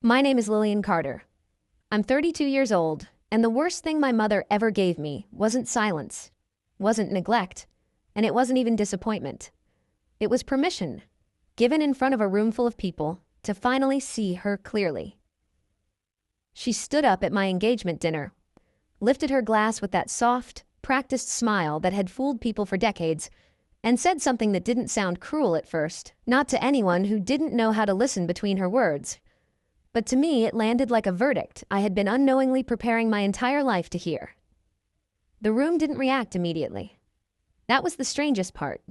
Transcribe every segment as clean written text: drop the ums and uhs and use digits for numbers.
My name is Lillian Carter. I'm 32 years old, and the worst thing my mother ever gave me wasn't silence, wasn't neglect, and it wasn't even disappointment. It was permission, given in front of a room full of people, to finally see her clearly. She stood up at my engagement dinner, lifted her glass with that soft, practiced smile that had fooled people for decades, and said something that didn't sound cruel at first, not to anyone who didn't know how to listen between her words. But to me, it landed like a verdict I had been unknowingly preparing my entire life to hear. The room didn't react immediately. That was the strangest part.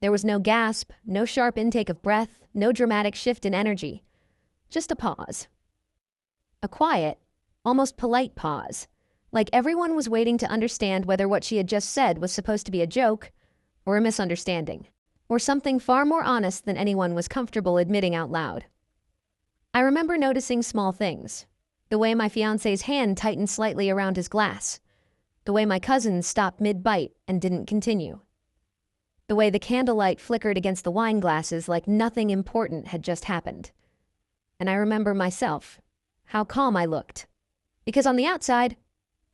There was no gasp, no sharp intake of breath, no dramatic shift in energy. Just a pause. A quiet, almost polite pause, like everyone was waiting to understand whether what she had just said was supposed to be a joke or a misunderstanding, or something far more honest than anyone was comfortable admitting out loud. I remember noticing small things. The way my fiancé's hand tightened slightly around his glass. The way my cousin stopped mid-bite and didn't continue. The way the candlelight flickered against the wine glasses like nothing important had just happened. And I remember myself, how calm I looked. Because on the outside,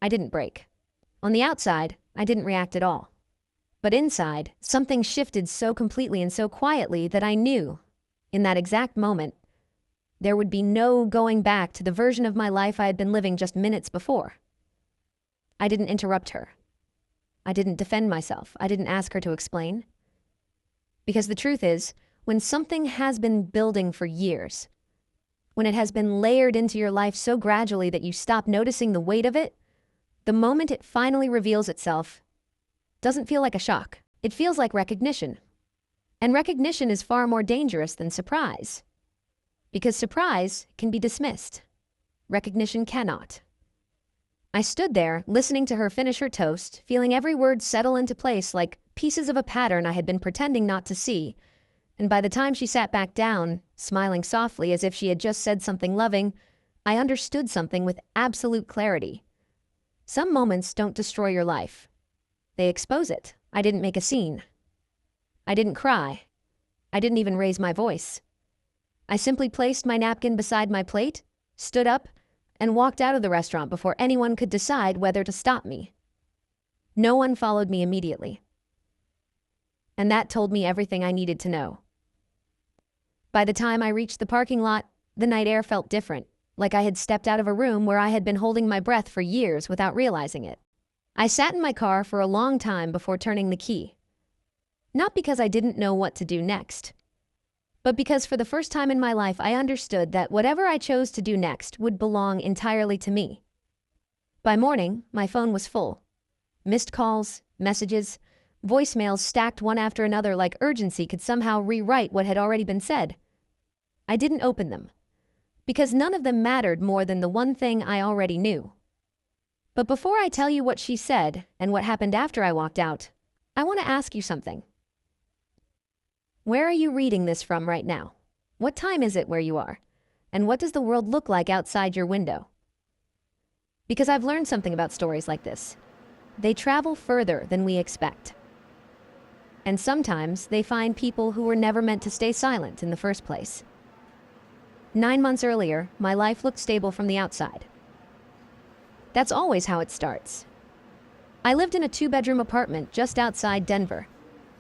I didn't break. On the outside, I didn't react at all. But inside, something shifted so completely and so quietly that I knew, in that exact moment, there would be no going back to the version of my life I had been living just minutes before. I didn't interrupt her. I didn't defend myself. I didn't ask her to explain. Because the truth is, when something has been building for years, when it has been layered into your life so gradually that you stop noticing the weight of it, the moment it finally reveals itself doesn't feel like a shock. It feels like recognition. And recognition is far more dangerous than surprise. Because surprise can be dismissed. Recognition cannot. I stood there, listening to her finish her toast, feeling every word settle into place like pieces of a pattern I had been pretending not to see, and by the time she sat back down, smiling softly as if she had just said something loving, I understood something with absolute clarity. Some moments don't destroy your life. They expose it. I didn't make a scene. I didn't cry. I didn't even raise my voice. I simply placed my napkin beside my plate, stood up, and walked out of the restaurant before anyone could decide whether to stop me. No one followed me immediately. And that told me everything I needed to know. By the time I reached the parking lot, the night air felt different, like I had stepped out of a room where I had been holding my breath for years without realizing it. I sat in my car for a long time before turning the key. Not because I didn't know what to do next, but because for the first time in my life I understood that whatever I chose to do next would belong entirely to me. By morning, my phone was full. Missed calls, messages, voicemails stacked one after another like urgency could somehow rewrite what had already been said. I didn't open them, because none of them mattered more than the one thing I already knew. But before I tell you what she said and what happened after I walked out, I want to ask you something. Where are you reading this from right now? What time is it where you are? And what does the world look like outside your window? Because I've learned something about stories like this. They travel further than we expect. And sometimes they find people who were never meant to stay silent in the first place. 9 months earlier, my life looked stable from the outside. That's always how it starts. I lived in a 2-bedroom apartment just outside Denver.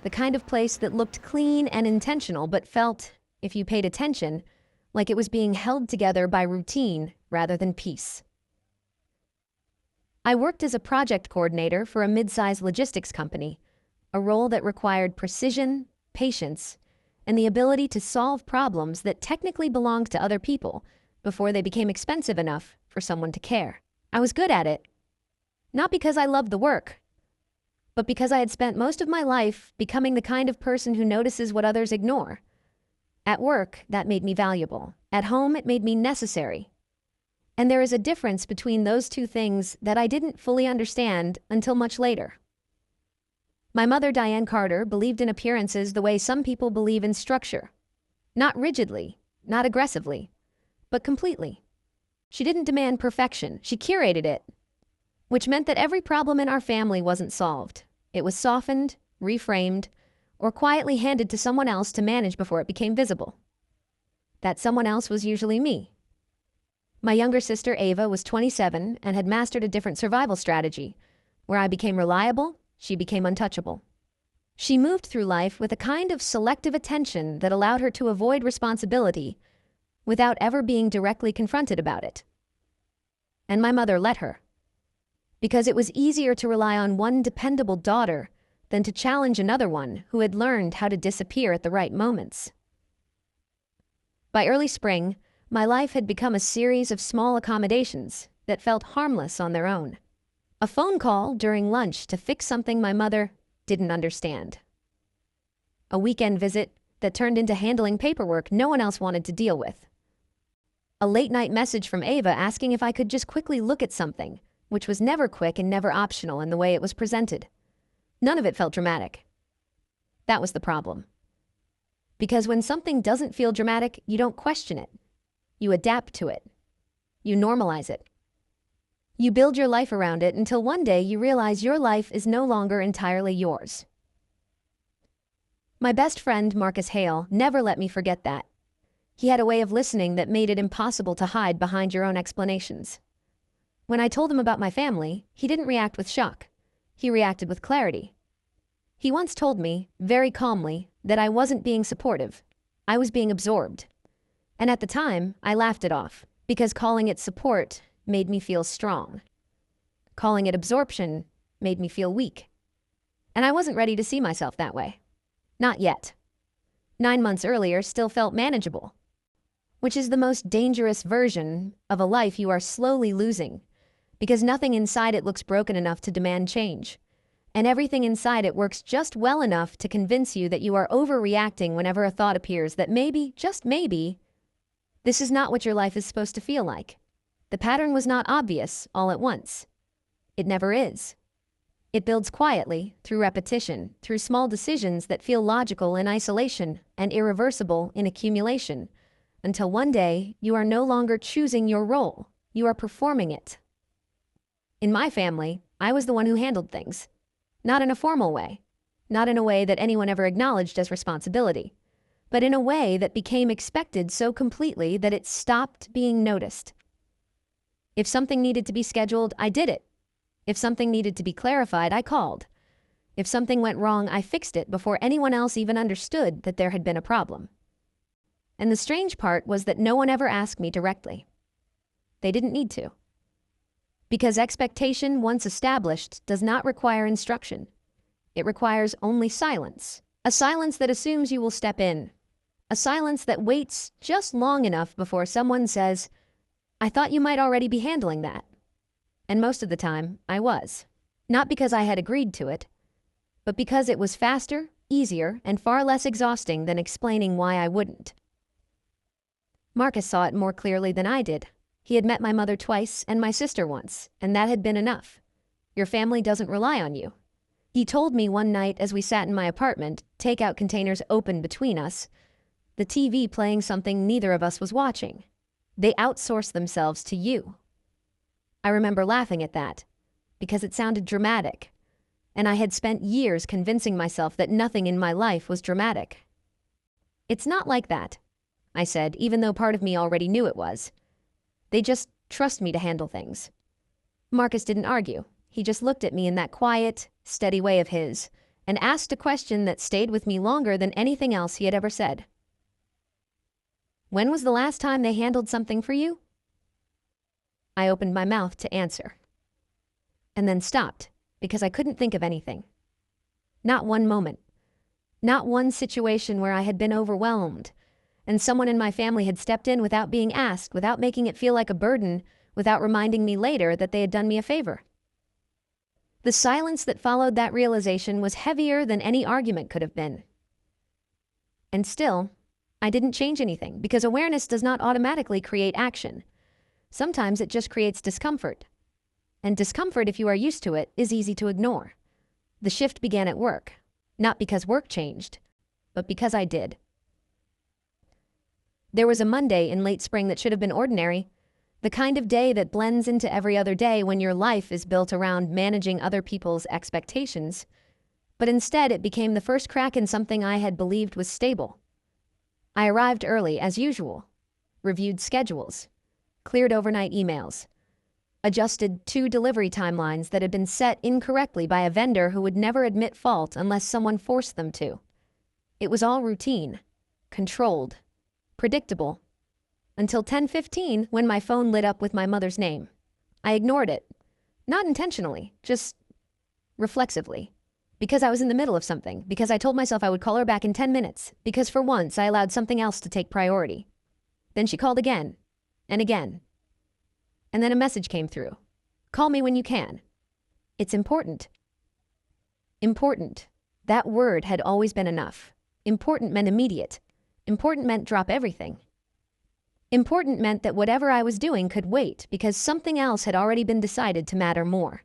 The kind of place that looked clean and intentional but felt, if you paid attention, like it was being held together by routine rather than peace. I worked as a project coordinator for a mid-sized logistics company, a role that required precision, patience, and the ability to solve problems that technically belonged to other people before they became expensive enough for someone to care. I was good at it, not because I loved the work, but because I had spent most of my life becoming the kind of person who notices what others ignore. At work, that made me valuable. At home, it made me necessary. And there is a difference between those two things that I didn't fully understand until much later. My mother, Diane Carter, believed in appearances the way some people believe in structure. Not rigidly, not aggressively, but completely. She didn't demand perfection, she curated it, which meant that every problem in our family wasn't solved. It was softened, reframed, or quietly handed to someone else to manage before it became visible. That someone else was usually me. My younger sister Ava was 27 and had mastered a different survival strategy. Where I became reliable, she became untouchable. She moved through life with a kind of selective attention that allowed her to avoid responsibility without ever being directly confronted about it. And my mother let her, because it was easier to rely on one dependable daughter than to challenge another one who had learned how to disappear at the right moments. By early spring, my life had become a series of small accommodations that felt harmless on their own. A phone call during lunch to fix something my mother didn't understand. A weekend visit that turned into handling paperwork no one else wanted to deal with. A late-night message from Ava asking if I could just quickly look at something, which was never quick and never optional in the way it was presented. None of it felt dramatic. That was the problem. Because when something doesn't feel dramatic, you don't question it. You adapt to it. You normalize it. You build your life around it until one day you realize your life is no longer entirely yours. My best friend, Marcus Hale, never let me forget that. He had a way of listening that made it impossible to hide behind your own explanations. When I told him about my family, he didn't react with shock. He reacted with clarity. He once told me, very calmly, that I wasn't being supportive. I was being absorbed. And at the time, I laughed it off, because calling it support made me feel strong. Calling it absorption made me feel weak. And I wasn't ready to see myself that way. Not yet. 9 months earlier still felt manageable, which is the most dangerous version of a life you are slowly losing, because nothing inside it looks broken enough to demand change, and everything inside it works just well enough to convince you that you are overreacting whenever a thought appears that maybe, just maybe, this is not what your life is supposed to feel like. The pattern was not obvious all at once. It never is. It builds quietly, through repetition, through small decisions that feel logical in isolation and irreversible in accumulation, until one day you are no longer choosing your role, you are performing it. In my family, I was the one who handled things. Not in a formal way, not in a way that anyone ever acknowledged as responsibility, but in a way that became expected so completely that it stopped being noticed. If something needed to be scheduled, I did it. If something needed to be clarified, I called. If something went wrong, I fixed it before anyone else even understood that there had been a problem. And the strange part was that no one ever asked me directly. They didn't need to. Because expectation, once established, does not require instruction. It requires only silence. A silence that assumes you will step in. A silence that waits just long enough before someone says, "I thought you might already be handling that." And most of the time, I was. Not because I had agreed to it, but because it was faster, easier, and far less exhausting than explaining why I wouldn't. Marcus saw it more clearly than I did. He had met my mother twice and my sister once, and that had been enough. Your family doesn't rely on you. He told me one night as we sat in my apartment, takeout containers open between us, the TV playing something neither of us was watching. They outsourced themselves to you. I remember laughing at that, because it sounded dramatic, and I had spent years convincing myself that nothing in my life was dramatic. "It's not like that," I said, even though part of me already knew it was. "They just trust me to handle things." Marcus didn't argue. He just looked at me in that quiet, steady way of his, and asked a question that stayed with me longer than anything else he had ever said. "When was the last time they handled something for you?" I opened my mouth to answer, and then stopped because I couldn't think of anything. Not one moment. Not one situation where I had been overwhelmed, and someone in my family had stepped in without being asked, without making it feel like a burden, without reminding me later that they had done me a favor. The silence that followed that realization was heavier than any argument could have been. And still, I didn't change anything, because awareness does not automatically create action. Sometimes it just creates discomfort. And discomfort, if you are used to it, is easy to ignore. The shift began at work, not because work changed, but because I did. There was a Monday in late spring that should have been ordinary, the kind of day that blends into every other day when your life is built around managing other people's expectations, but instead it became the first crack in something I had believed was stable. I arrived early, as usual, reviewed schedules, cleared overnight emails, adjusted 2 delivery timelines that had been set incorrectly by a vendor who would never admit fault unless someone forced them to. It was all routine, controlled, predictable, until 10:15 when my phone lit up with my mother's name. I ignored it, not intentionally, just reflexively. Because I was in the middle of something, because I told myself I would call her back in 10 minutes, because for once I allowed something else to take priority. Then she called again, and again. And then a message came through. Call me when you can. It's important. Important. That word had always been enough. Important meant immediate. Important meant drop everything. Important meant that whatever I was doing could wait because something else had already been decided to matter more.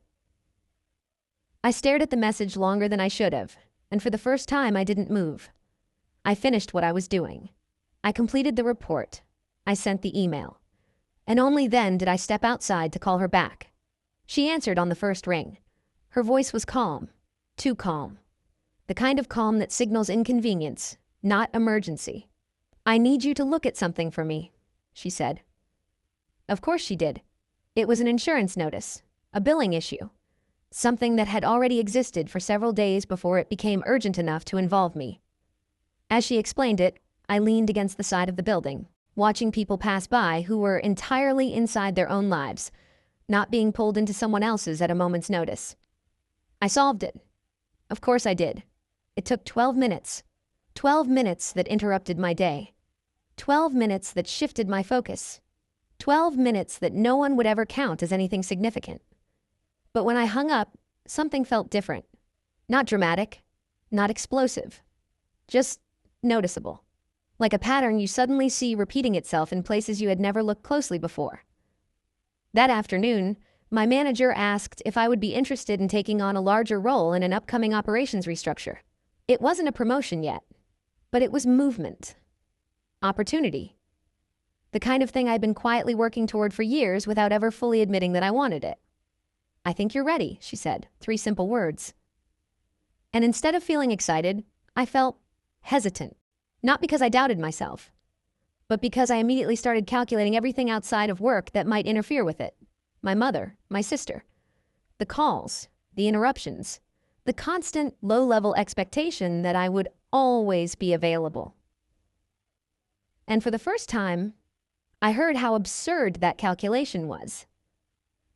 I stared at the message longer than I should have, and for the first time I didn't move. I finished what I was doing. I completed the report. I sent the email. And only then did I step outside to call her back. She answered on the first ring. Her voice was calm, too calm. The kind of calm that signals inconvenience, not emergency. I need you to look at something for me, she said. Of course she did. It was an insurance notice, a billing issue. Something that had already existed for several days before it became urgent enough to involve me. As she explained it, I leaned against the side of the building, watching people pass by who were entirely inside their own lives, not being pulled into someone else's at a moment's notice. I solved it. Of course I did. It took 12 minutes. 12 minutes that interrupted my day. 12 minutes that shifted my focus. 12 minutes that no one would ever count as anything significant. But when I hung up, something felt different. Not dramatic, not explosive, just noticeable. Like a pattern you suddenly see repeating itself in places you had never looked closely before. That afternoon, my manager asked if I would be interested in taking on a larger role in an upcoming operations restructure. It wasn't a promotion yet, but it was movement. Opportunity. The kind of thing I'd been quietly working toward for years without ever fully admitting that I wanted it. I think you're ready, she said, 3 simple words. And instead of feeling excited, I felt hesitant. Not because I doubted myself, but because I immediately started calculating everything outside of work that might interfere with it. My mother, my sister, the calls, the interruptions, the constant low-level expectation that I would always be available. And for the first time, I heard how absurd that calculation was.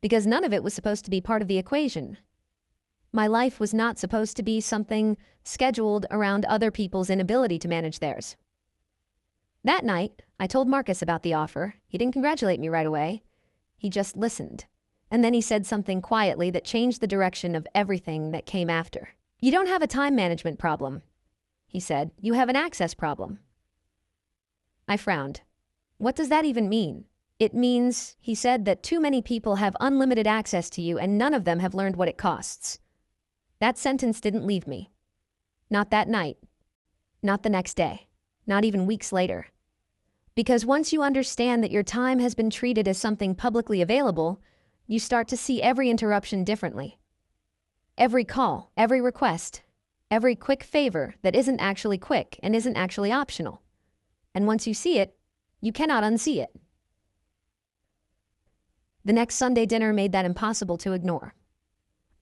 Because none of it was supposed to be part of the equation. My life was not supposed to be something scheduled around other people's inability to manage theirs. That night, I told Marcus about the offer. He didn't congratulate me right away. He just listened. And then he said something quietly that changed the direction of everything that came after. You don't have a time management problem, he said. You have an access problem. I frowned. What does that even mean? It means, he said, that too many people have unlimited access to you and none of them have learned what it costs. That sentence didn't leave me. Not that night. Not the next day. Not even weeks later. Because once you understand that your time has been treated as something publicly available, you start to see every interruption differently. Every call, every request, every quick favor that isn't actually quick and isn't actually optional. And once you see it, you cannot unsee it. The next Sunday dinner made that impossible to ignore.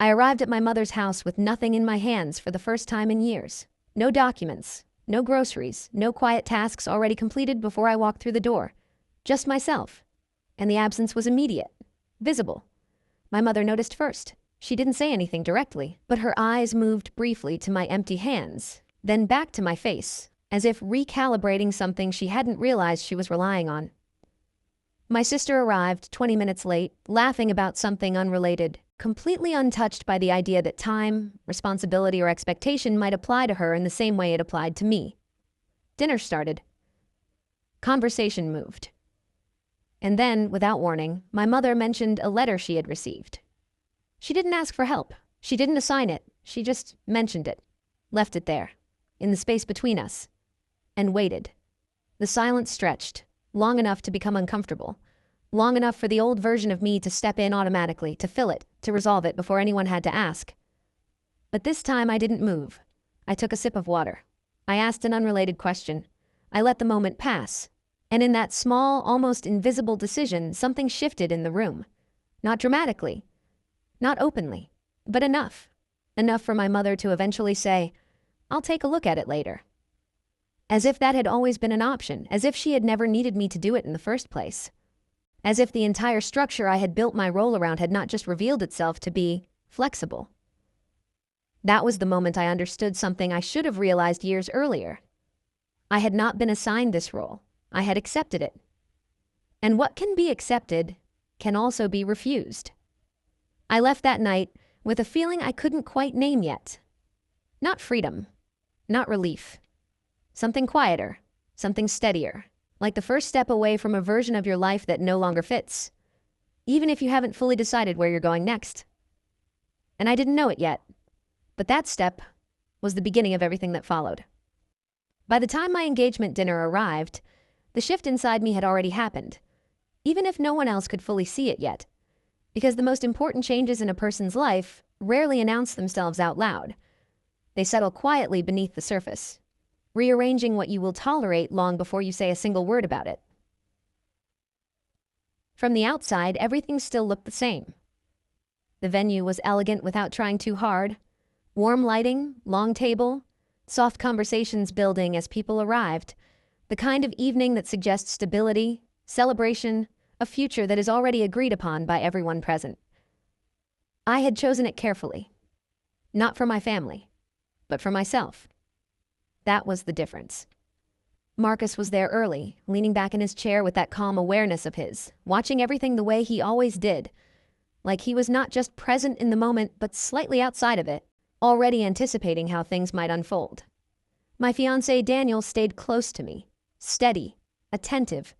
I arrived at my mother's house with nothing in my hands for the first time in years. No documents, no groceries, no quiet tasks already completed before I walked through the door. Just myself. And the absence was immediate, visible. My mother noticed first. She didn't say anything directly, but her eyes moved briefly to my empty hands, then back to my face, as if recalibrating something she hadn't realized she was relying on. My sister arrived 20 minutes late, laughing about something unrelated, completely untouched by the idea that time, responsibility, or expectation might apply to her in the same way it applied to me. Dinner started. Conversation moved. And then, without warning, my mother mentioned a letter she had received. She didn't ask for help. She didn't assign it. She just mentioned it, left it there, in the space between us, and waited. The silence stretched, long enough to become uncomfortable, long enough for the old version of me to step in automatically, to fill it, to resolve it before anyone had to ask. But this time I didn't move. I took a sip of water. I asked an unrelated question. I let the moment pass. And in that small, almost invisible decision, something shifted in the room. Not dramatically, not openly, but enough. Enough for my mother to eventually say, "I'll take a look at it later." As if that had always been an option, as if she had never needed me to do it in the first place. As if the entire structure I had built my role around had not just revealed itself to be flexible. That was the moment I understood something I should have realized years earlier. I had not been assigned this role. I had accepted it. And what can be accepted can also be refused. I left that night with a feeling I couldn't quite name yet. Not freedom, not relief. Something quieter, something steadier, like the first step away from a version of your life that no longer fits, even if you haven't fully decided where you're going next. And I didn't know it yet, but that step was the beginning of everything that followed. By the time my engagement dinner arrived, the shift inside me had already happened, even if no one else could fully see it yet, because the most important changes in a person's life rarely announce themselves out loud. They settle quietly beneath the surface, rearranging what you will tolerate long before you say a single word about it. From the outside, everything still looked the same. The venue was elegant without trying too hard. Warm lighting, long table, soft conversations building as people arrived. The kind of evening that suggests stability, celebration, a future that is already agreed upon by everyone present. I had chosen it carefully. Not for my family, but for myself. That was the difference. Marcus was there early, leaning back in his chair with that calm awareness of his, watching everything the way he always did. Like he was not just present in the moment, but slightly outside of it, already anticipating how things might unfold. My fiancé Daniel stayed close to me, steady, attentive,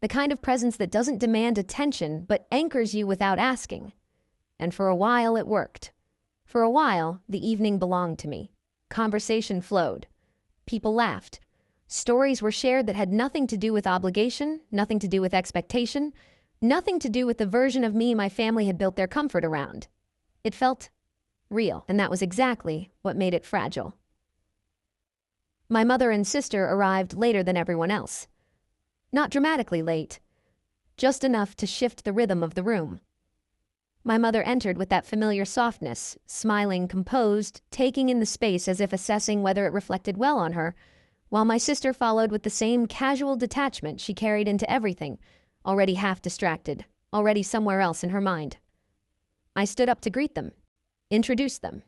the kind of presence that doesn't demand attention but anchors you without asking. And for a while it worked. For a while, the evening belonged to me. Conversation flowed. People laughed. Stories were shared that had nothing to do with obligation, nothing to do with expectation, nothing to do with the version of me my family had built their comfort around. It felt real, and that was exactly what made it fragile. My mother and sister arrived later than everyone else. Not dramatically late, just enough to shift the rhythm of the room. My mother entered with that familiar softness, smiling, composed, taking in the space as if assessing whether it reflected well on her, while my sister followed with the same casual detachment she carried into everything, already half distracted, already somewhere else in her mind. I stood up to greet them, introduced them,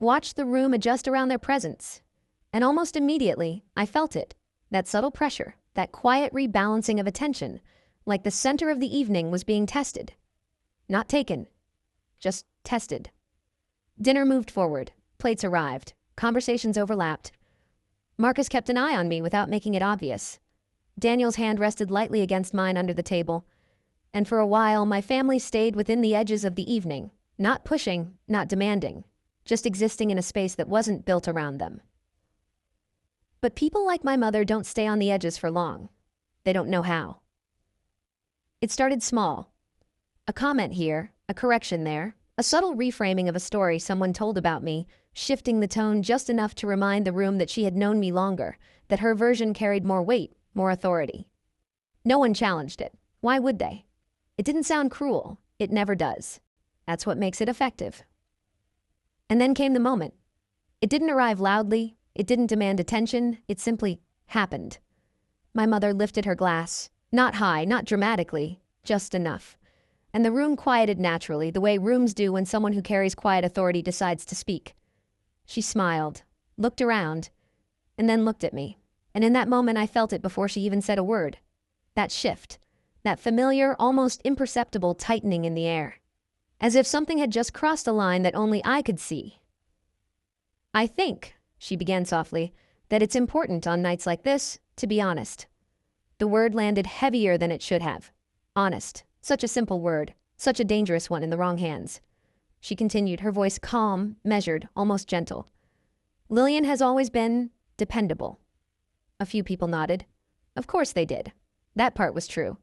watched the room adjust around their presence, and almost immediately I felt it, that subtle pressure, that quiet rebalancing of attention, like the center of the evening was being tested. Not taken, just tested. Dinner moved forward, plates arrived, conversations overlapped. Marcus kept an eye on me without making it obvious. Daniel's hand rested lightly against mine under the table, and for a while my family stayed within the edges of the evening, not pushing, not demanding, just existing in a space that wasn't built around them. But people like my mother don't stay on the edges for long. They don't know how. It started small. A comment here, a correction there, a subtle reframing of a story someone told about me, shifting the tone just enough to remind the room that she had known me longer, that her version carried more weight, more authority. No one challenged it. Why would they? It didn't sound cruel. It never does. That's what makes it effective. And then came the moment. It didn't arrive loudly. It didn't demand attention. It simply happened. My mother lifted her glass. Not high, not dramatically, just enough. And the room quieted naturally, the way rooms do when someone who carries quiet authority decides to speak. She smiled, looked around, and then looked at me. And in that moment I felt it before she even said a word. That shift, that familiar, almost imperceptible tightening in the air. As if something had just crossed a line that only I could see. "I think," she began softly, "that it's important on nights like this to be honest." The word landed heavier than it should have. Honest. Such a simple word, such a dangerous one in the wrong hands. She continued, her voice calm, measured, almost gentle. "Lillian has always been dependable." A few people nodded. Of course they did. That part was true.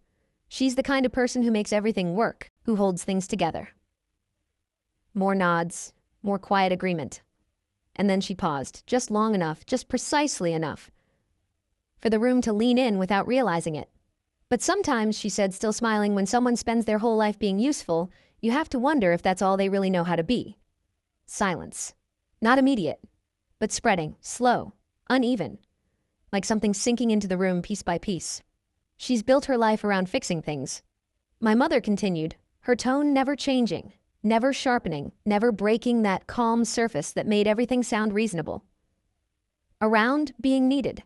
She's the kind of person who makes everything work, who holds things together. More nods, more quiet agreement. And then she paused, just long enough, just precisely enough, for the room to lean in without realizing it. But sometimes, she said, still smiling, when someone spends their whole life being useful, you have to wonder if that's all they really know how to be. Silence. Not immediate, but spreading, slow, uneven, like something sinking into the room piece by piece. She's built her life around fixing things. My mother continued, her tone never changing, never sharpening, never breaking that calm surface that made everything sound reasonable. Around being needed.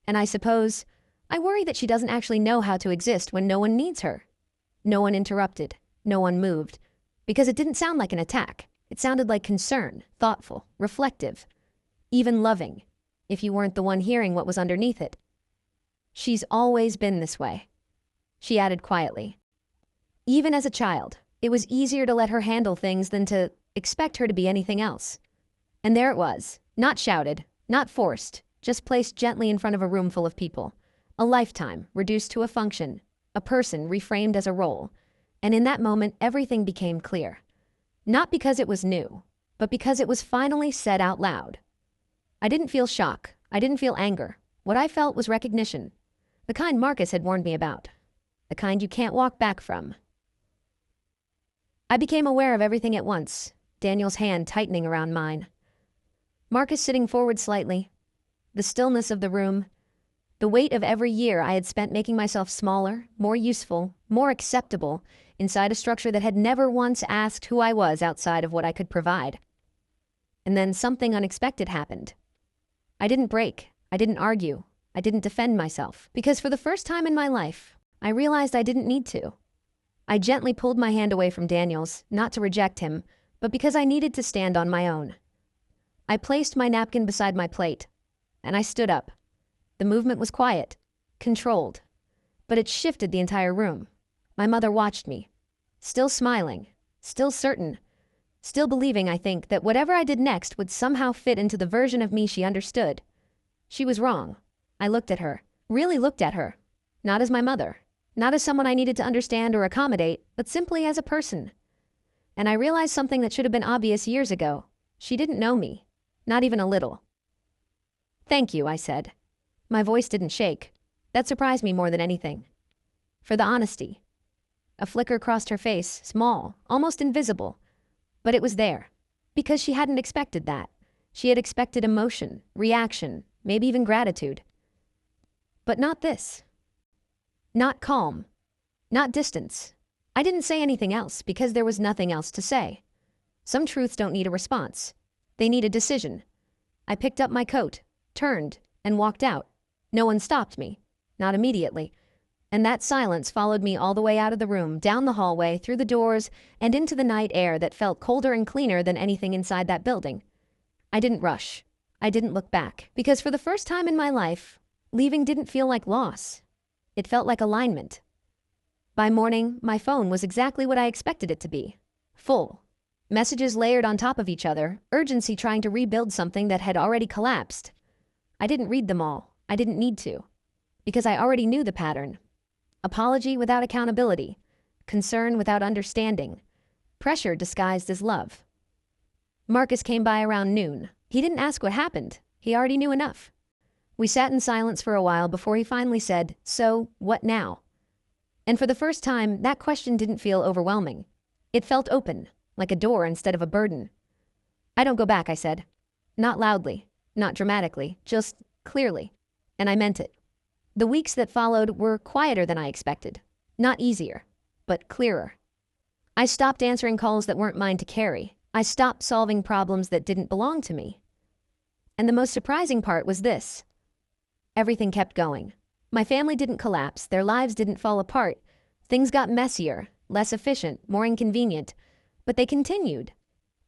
And I suppose, I worry that she doesn't actually know how to exist when no one needs her. No one interrupted, no one moved, because it didn't sound like an attack. It sounded like concern, thoughtful, reflective, even loving, if you weren't the one hearing what was underneath it. She's always been this way, she added quietly. Even as a child, it was easier to let her handle things than to expect her to be anything else. And there it was, not shouted, not forced, just placed gently in front of a room full of people. A lifetime reduced to a function, a person reframed as a role. And in that moment, everything became clear. Not because it was new, but because it was finally said out loud. I didn't feel shock. I didn't feel anger. What I felt was recognition. The kind Marcus had warned me about. The kind you can't walk back from. I became aware of everything at once, Daniel's hand tightening around mine. Marcus sitting forward slightly. The stillness of the room. The weight of every year I had spent making myself smaller, more useful, more acceptable, inside a structure that had never once asked who I was outside of what I could provide. And then something unexpected happened. I didn't break. I didn't argue. I didn't defend myself. Because for the first time in my life, I realized I didn't need to. I gently pulled my hand away from Daniel's, not to reject him, but because I needed to stand on my own. I placed my napkin beside my plate, and I stood up. The movement was quiet, controlled, but it shifted the entire room. My mother watched me, still smiling, still certain, still believing, I think, that whatever I did next would somehow fit into the version of me she understood. She was wrong. I looked at her, really looked at her, not as my mother, not as someone I needed to understand or accommodate, but simply as a person. And I realized something that should have been obvious years ago. She didn't know me, not even a little. "Thank you," I said. My voice didn't shake. That surprised me more than anything. For the honesty. A flicker crossed her face, small, almost invisible. But it was there. Because she hadn't expected that. She had expected emotion, reaction, maybe even gratitude. But not this. Not calm. Not distance. I didn't say anything else because there was nothing else to say. Some truths don't need a response. They need a decision. I picked up my coat, turned, and walked out. No one stopped me. Not immediately. And that silence followed me all the way out of the room, down the hallway, through the doors, and into the night air that felt colder and cleaner than anything inside that building. I didn't rush. I didn't look back. Because for the first time in my life, leaving didn't feel like loss. It felt like alignment. By morning, my phone was exactly what I expected it to be. Full. Messages layered on top of each other, urgency trying to rebuild something that had already collapsed. I didn't read them all. I didn't need to. Because I already knew the pattern. Apology without accountability. Concern without understanding. Pressure disguised as love. Marcus came by around noon. He didn't ask what happened. He already knew enough. We sat in silence for a while before he finally said, "So, what now?" And for the first time, that question didn't feel overwhelming. It felt open, like a door instead of a burden. "I don't go back," I said. Not loudly, not dramatically, just clearly. And I meant it. The weeks that followed were quieter than I expected. Not easier, but clearer. I stopped answering calls that weren't mine to carry. I stopped solving problems that didn't belong to me. And the most surprising part was this. Everything kept going. My family didn't collapse, their lives didn't fall apart. Things got messier, less efficient, more inconvenient, but they continued,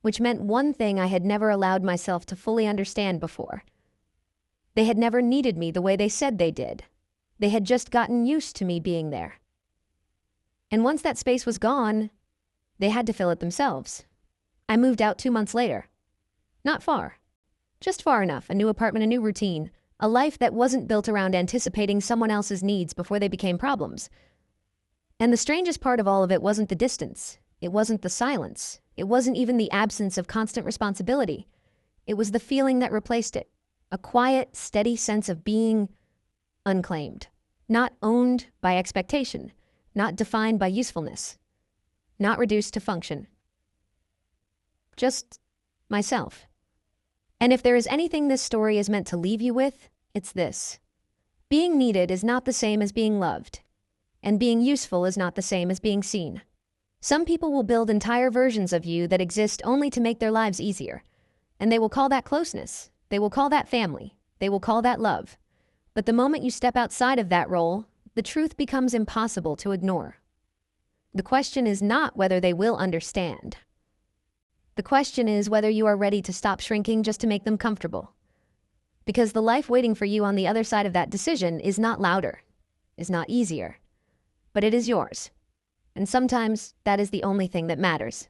which meant one thing I had never allowed myself to fully understand before. They had never needed me the way they said they did. They had just gotten used to me being there. And once that space was gone, they had to fill it themselves. I moved out 2 months later. Not far. Just far enough, a new apartment, a new routine, a life that wasn't built around anticipating someone else's needs before they became problems. And the strangest part of all of it wasn't the distance. It wasn't the silence. It wasn't even the absence of constant responsibility. It was the feeling that replaced it. A quiet, steady sense of being unclaimed. not owned by expectation, not defined by usefulness, not reduced to function. Just myself. And if there is anything this story is meant to leave you with, it's this. Being needed is not the same as being loved, and being useful is not the same as being seen. Some people will build entire versions of you that exist only to make their lives easier, and they will call that closeness, they will call that family, they will call that love. But the moment you step outside of that role, the truth becomes impossible to ignore. The question is not whether they will understand. The question is whether you are ready to stop shrinking just to make them comfortable. Because the life waiting for you on the other side of that decision is not louder, is not easier, but it is yours. And sometimes that is the only thing that matters.